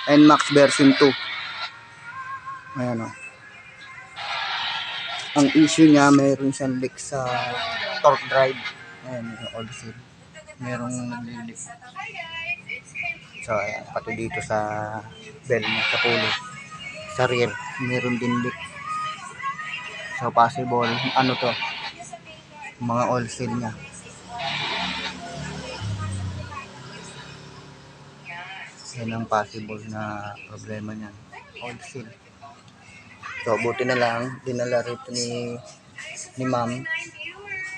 NMAX version 2. Ayan o. Ang issue niya, mayroon siyang leak sa torque drive. Ayan, yung oil seal. Merong nagli-leak. So, ayan, pati dito sa bell niya, sa pulley. Sa rear, meron din leak. So, possible, ano to? Mga oil seal niya. Yan ang possible na problema niyan. Oil seal. So, buti na lang, dinala rito ni ma'am.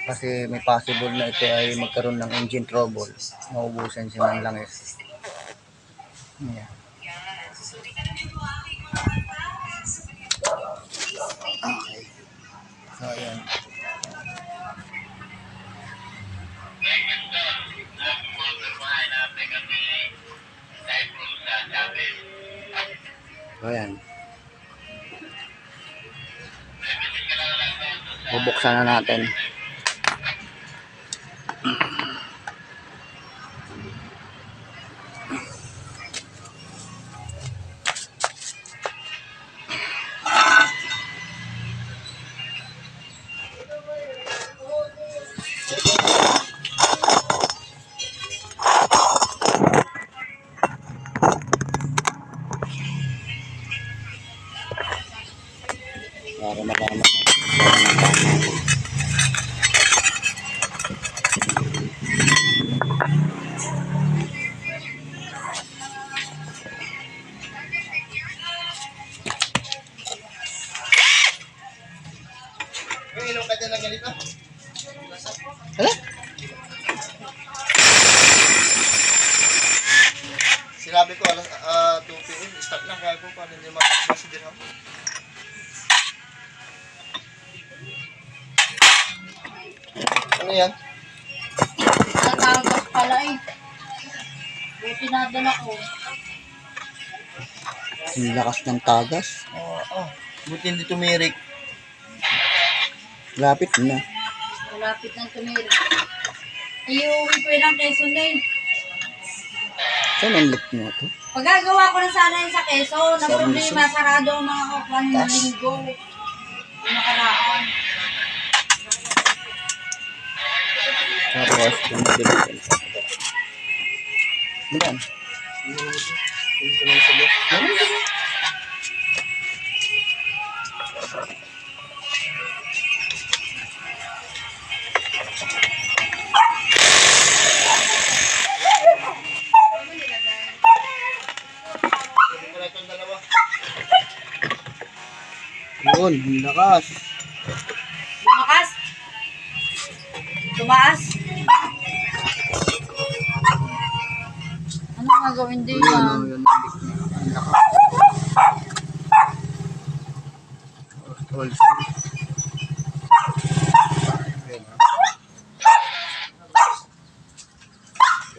Kasi may possible na ito ay magkaroon ng engine trouble. Maubusan siya ng langis. Ayan. Okay. So, ayan. So, ayan. Bubuksan na natin. Para malaman. Inom ka dyan ng ganito? Hala? Sinabi ko, 2 p.m. Start na kaya ko para hindi matakbas din ako. Ano yan? Natagas pala eh. Buti nadala ko. Ang lakas ng tagas. Oo. Buti hindi tumirik. Lapit na. Malapit ng tumira. Iuwi ko yun ang Quezon na eh. Saan ang leak mo ito? Pagagawa ko na sana yun sa Quezon. Sa Ang problema, Quezon? sarado ang mga kakuan ng Tas? linggo. Yung nakaraan. Tapos, dumidikit. Yan. Hindi ko lang sabi. Hindi ko lang itong dalawa. Yun, ang lakas. Lumakas. Tumaas. Ano nga gawin din Yun, yan? yun, ang leak niya. Ang lakas. Oil seal. Ayan,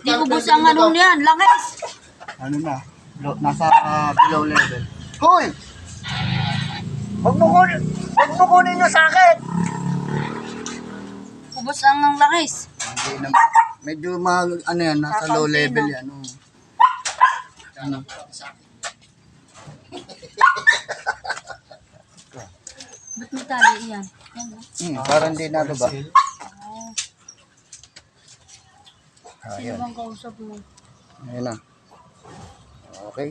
Di ubos ang ano niyan. Langis. ano na, nasa below level. Hoy! Huwag mo kunin nyo sa akin! Ubos ang langis. Hindi naman. Medyo ano yan, nasa low Kakaunti level na. yan. Oh. Ano? Ba't may tali yan? Yan no? Parang hindi na ba? Oh. Sino Ayan. bang kausap mo? Ayan na. Okay.